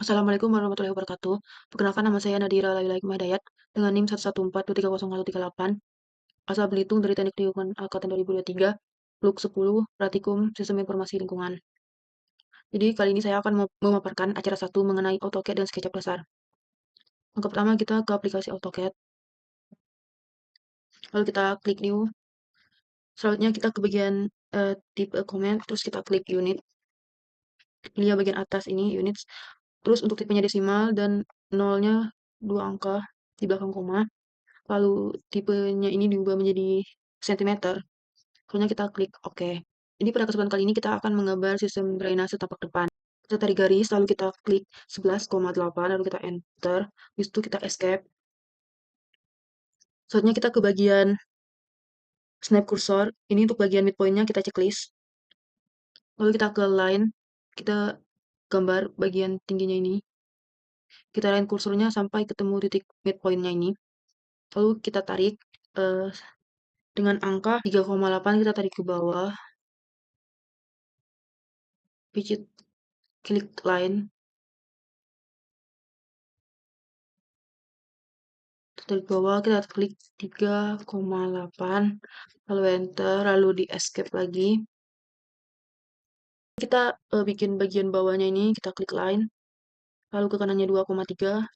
Assalamualaikum warahmatullahi wabarakatuh. Perkenalkan nama saya Nadira Laila Hikmah Hidayat dengan NIM 114230138, asal Belitung dari Teknik Lingkungan Angkatan 2023, Blok 10, Pratikum Sistem Informasi Lingkungan. Jadi kali ini saya akan memaparkan acara 1 mengenai AutoCAD dan SketchUp dasar. Langkah pertama kita ke aplikasi AutoCAD, lalu kita klik New. Selanjutnya kita ke bagian tipe comment, terus kita klik Unit. Pilih bagian atas ini Units. Terus untuk tipenya desimal dan nolnya 2 angka di belakang koma. Lalu tipenya ini diubah menjadi sentimeter. Selanjutnya kita klik OK. Jadi pada kesempatan kali ini kita akan menggambar sistem drainase tapak depan. Kita tarik garis, lalu kita klik 11,8, lalu kita enter. Habis itu kita escape. Selanjutnya kita ke bagian snap cursor. Ini untuk bagian midpoint-nya kita checklist. Lalu kita ke line, kita gambar bagian tingginya ini. Kita line kursornya sampai ketemu titik midpoint-nya ini. Lalu kita tarik dengan angka 3,8 kita tarik ke bawah. Pijit klik line. Dari bawah kita klik 3,8, lalu enter, lalu di escape lagi. Kita bikin bagian bawahnya ini, kita klik line, lalu ke kanannya 2,3,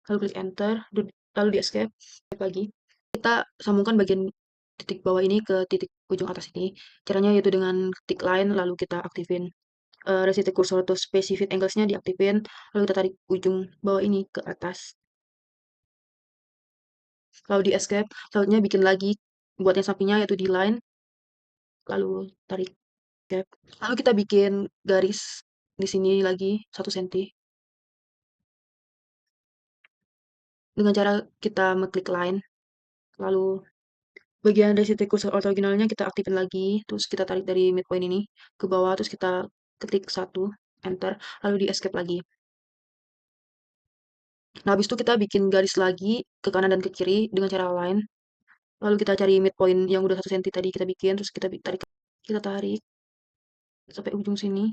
lalu klik enter, lalu di escape lagi. Kita sambungkan bagian titik bawah ini ke titik ujung atas ini. Caranya yaitu dengan klik line, lalu kita aktifin resist cursor atau specific angles-nya diaktifin, lalu kita tarik ujung bawah ini ke atas. Lalu di escape, selanjutnya bikin lagi buat yang sampingnya yaitu di line, lalu tarik escape. Lalu kita bikin garis di sini lagi 1 cm. Dengan cara kita mengklik line, lalu bagian dari titik kursor ortogonalnya kita aktifin lagi, terus kita tarik dari midpoint ini ke bawah, terus kita ketik 1, enter, lalu di escape lagi. Nah, habis itu kita bikin garis lagi ke kanan dan ke kiri dengan cara line. Lalu kita cari midpoint yang udah 1 cm tadi kita bikin, terus kita tarik sampai ujung sini.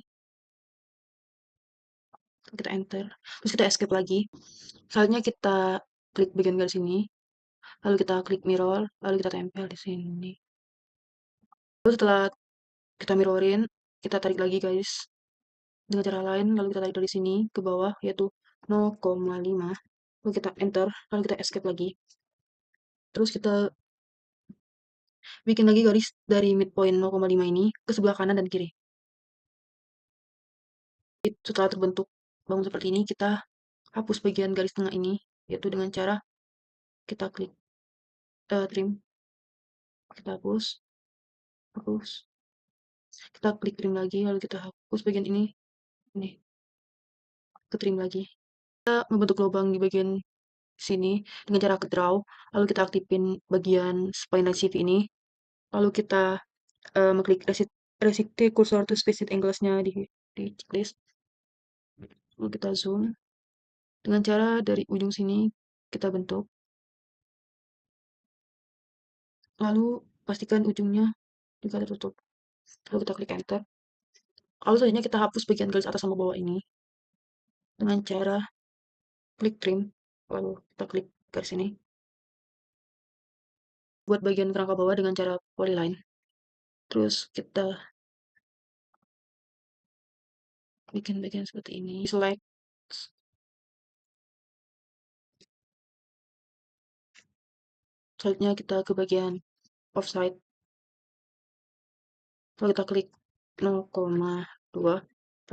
Kita enter. Terus kita escape lagi. Selanjutnya kita klik bagian garis ini. Lalu kita klik mirror, lalu kita tempel di sini. Lalu setelah kita mirrorin, kita tarik lagi garis dengan cara lain, lalu kita tarik dari sini ke bawah, yaitu 0,5. Lalu kita enter, lalu kita escape lagi. Terus kita bikin lagi garis dari midpoint 0,5 ini ke sebelah kanan dan kiri. Setelah terbentuk bangun seperti ini, kita hapus bagian garis tengah ini, yaitu dengan cara kita klik trim, kita hapus, kita klik trim lagi, lalu kita hapus bagian ini, ke trim lagi. Kita membentuk lubang di bagian sini dengan cara ke draw, lalu kita aktifin bagian spline CV ini, lalu kita mengklik restrict cursor to specific angles-nya di checklist, lalu kita zoom dengan cara dari ujung sini kita bentuk, lalu pastikan ujungnya juga tertutup, lalu kita klik enter. Lalu selanjutnya kita hapus bagian garis atas sama bawah ini dengan cara klik trim, lalu kita klik garis ini. Buat bagian kerangka bawah dengan cara polyline. Terus kita bikin bagian seperti ini. Select. Selanjutnya kita ke bagian offside. Lalu kita klik 0,2,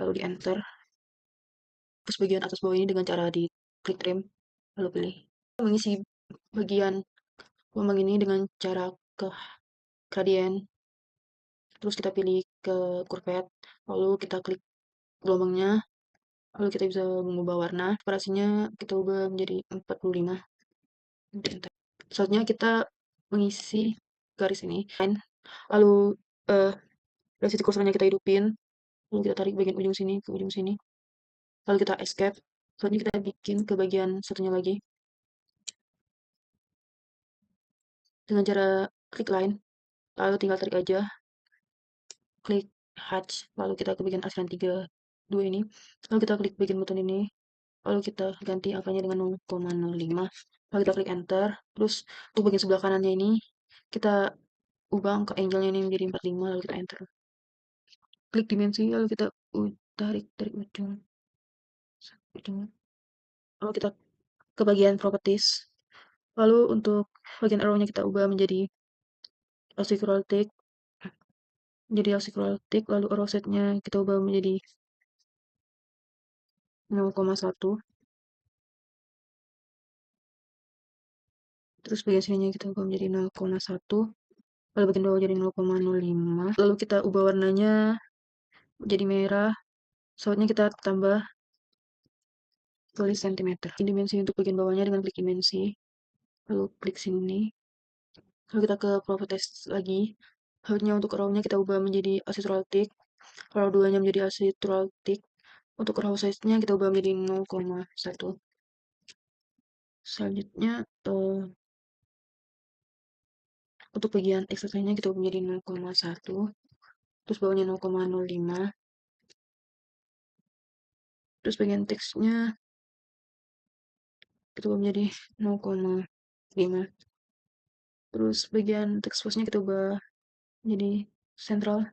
lalu di enter. Terus bagian atas bawah ini dengan cara di klik trim, lalu pilih. Mengisi bagian gelombang ini dengan cara ke gradient. Terus kita pilih ke curved, lalu kita klik gelombangnya, lalu kita bisa mengubah warna. Separasinya kita ubah menjadi 45. Selanjutnya kita mengisi garis ini, lalu dari titik kursornya kita hidupin, lalu kita tarik bagian ujung sini ke ujung sini, lalu kita escape. Selanjutnya kita bikin ke bagian satunya lagi dengan cara klik line, lalu tinggal tarik aja, klik hatch, lalu kita ke bagian asiran 3 2 ini, lalu kita klik bagian button ini, lalu kita ganti angkanya dengan 0,05, lalu kita klik enter, terus untuk bagian sebelah kanannya ini, kita ubah angka angelnya ini menjadi 45, lalu kita enter. Klik dimensi, lalu kita tarik dari ujung, lalu kita ke bagian properties, lalu untuk bagian arrow-nya kita ubah menjadi asynchrotic, lalu arrow set-nya kita ubah menjadi 0,1, terus bagian sininya kita ubah menjadi 0,1, lalu bagian bawah jadi 0,05, lalu kita ubah warnanya menjadi merah, slotnya kita tambah tulis cm. Dimensi untuk bagian bawahnya dengan klik dimensi, lalu klik sini, lalu kita ke properties lagi, height-nya untuk row-nya kita ubah menjadi asymptotic, row 2-nya menjadi asymptotic, untuk row size-nya kita ubah menjadi 0,1. Selanjutnya untuk bagian XY-nya kita ubah menjadi 0,1, terus bawahnya 0,05, terus bagian teksnya kita ubah menjadi 0,5, terus bagian teks box-nya kita ubah menjadi sentral,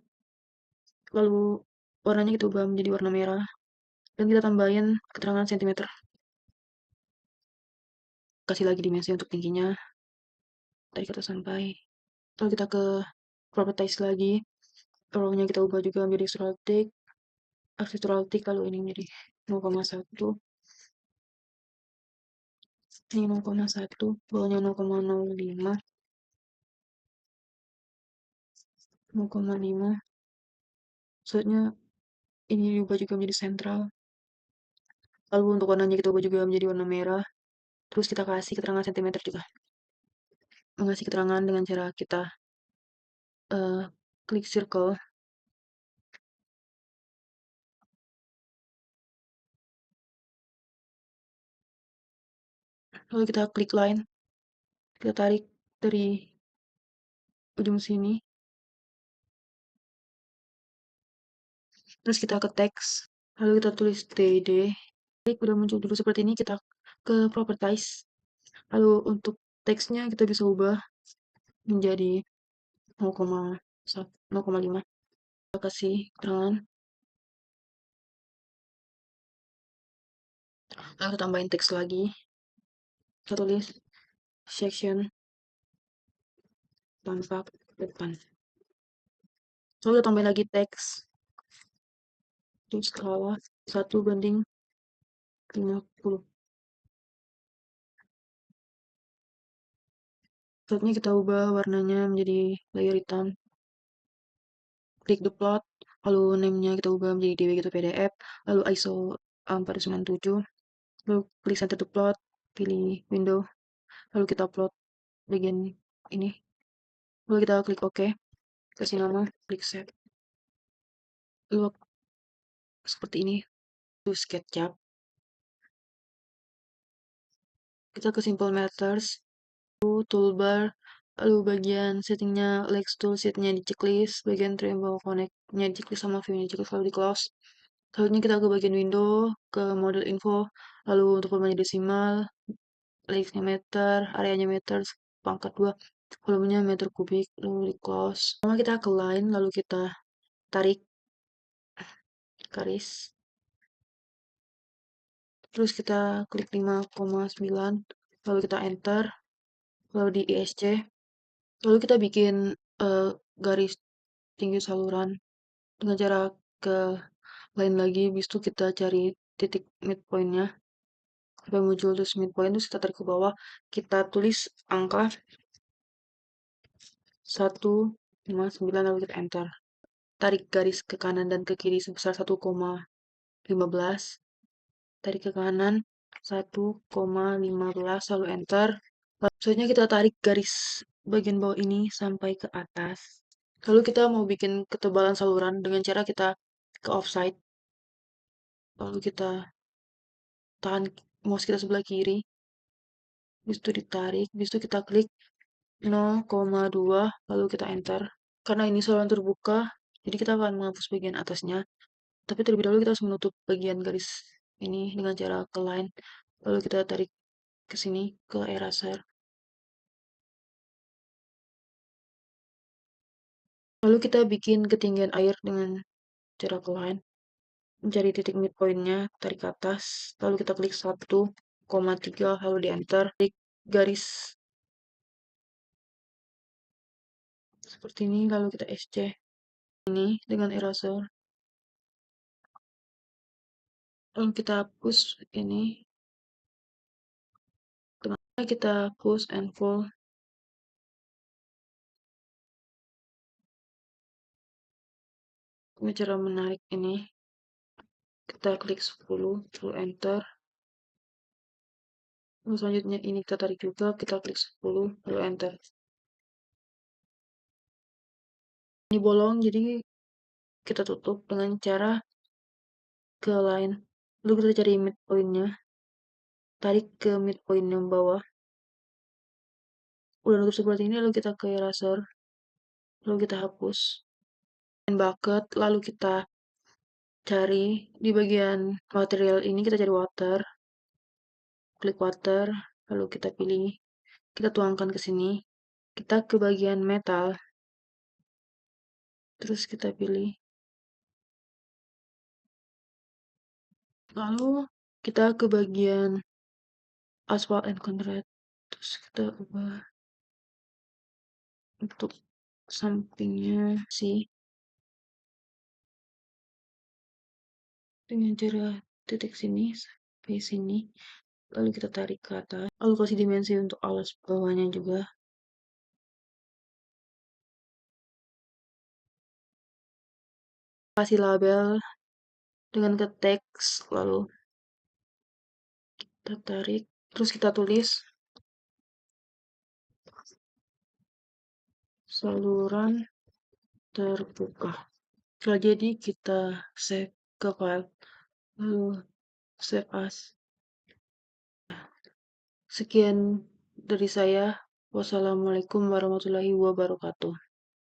lalu warnanya kita ubah menjadi warna merah, dan kita tambahin keterangan cm, kasih lagi dimensi untuk tingginya dari kata sampai, lalu kita ke properties lagi, row-nya kita ubah juga menjadi asymptotic, lalu ini menjadi 0,1, ini 0,1, bawahnya 0,05, 0,5, maksudnya ini diubah juga menjadi sentral, lalu untuk warnanya kita ubah juga menjadi warna merah, terus kita kasih keterangan cm juga, mengasih keterangan dengan cara kita klik circle, lalu kita klik line, kita tarik dari ujung sini, terus kita ke teks, lalu kita tulis TD, udah muncul dulu seperti ini, kita ke properties, lalu untuk teksnya kita bisa ubah menjadi 0,5, kita kasih keterangan, lalu kita tambahin teks lagi, kita tulis section tampak depan, lalu kita tambahin lagi teks, terus skala 1:50, slotnya kita ubah warnanya menjadi layer hitam, klik the plot, lalu name-nya kita ubah menjadi DW gitu PDF, lalu ISO 497, lalu klik center the plot, pilih window, lalu kita plot bagian ini, lalu kita klik OK, kasih nama, klik save, lalu seperti ini, terus SketchUp, kita ke simple matters, toolbar, lalu bagian settingnya Lex tool sheetnya di checklist, bagian Trello connect-nya di checklist sama view-nya di checklist, lalu di close. Selanjutnya kita ke bagian window, ke model info, lalu untuk formanya desimal, Lex-nya meter, areanya meter, pangkat 2, volumenya meter kubik, lalu di close. Pertama kita ke line, lalu kita tarik garis, terus kita klik 5,9, lalu kita enter, lalu di ISC, lalu kita bikin garis tinggi saluran dengan cara ke line lagi, habis itu kita cari titik midpoint-nya sampai muncul terus midpoint, terus kita tarik ke bawah, kita tulis angka 1,9, lalu kita enter, tarik garis ke kanan dan ke kiri sebesar 1,15, tarik ke kanan 1,15, lalu enter, selanjutnya kita tarik garis bagian bawah ini sampai ke atas, lalu kita mau bikin ketebalan saluran dengan cara kita ke offside, lalu kita tahan mouse kita sebelah kiri, habis itu ditarik, habis itu kita klik 0,2, lalu kita enter, karena ini saluran terbuka jadi kita akan menghapus bagian atasnya, Tapi terlebih dahulu kita harus menutup bagian garis ini dengan cara ke line. Lalu kita tarik ke sini ke eraser. Lalu kita bikin ketinggian air dengan cara ke line. Mencari titik midpointnya, tarik ke atas. Lalu kita klik 1,3 lalu di enter. Klik garis seperti ini lalu kita SC ini dengan eraser. Lalu kita hapus ini. Kemudian kita push and pull. Ini cara menarik ini. Kita klik 10 lalu enter. Lalu selanjutnya ini kita tarik juga, kita klik 10 lalu enter. Ini bolong jadi kita tutup dengan cara ke line. Lalu kita cari midpointnya, tarik ke midpoint yang bawah. Udah nutup seperti ini lalu kita ke eraser, lalu kita hapus. Dan bucket lalu kita cari di bagian material ini kita cari water. Klik water, lalu kita pilih, kita tuangkan ke sini. Kita ke bagian metal, terus kita pilih. Lalu kita ke bagian asphalt and concrete, terus kita ubah untuk sampingnya sih dengan cara titik sini sampai sini, lalu kita tarik ke atas, lalu kasih dimensi untuk alas bawahnya juga. Kasih label dengan ke teks, lalu kita tarik, terus kita tulis saluran terbuka. Setelah jadi kita save ke file, lalu save as. Sekian dari saya. Wassalamualaikum warahmatullahi wabarakatuh.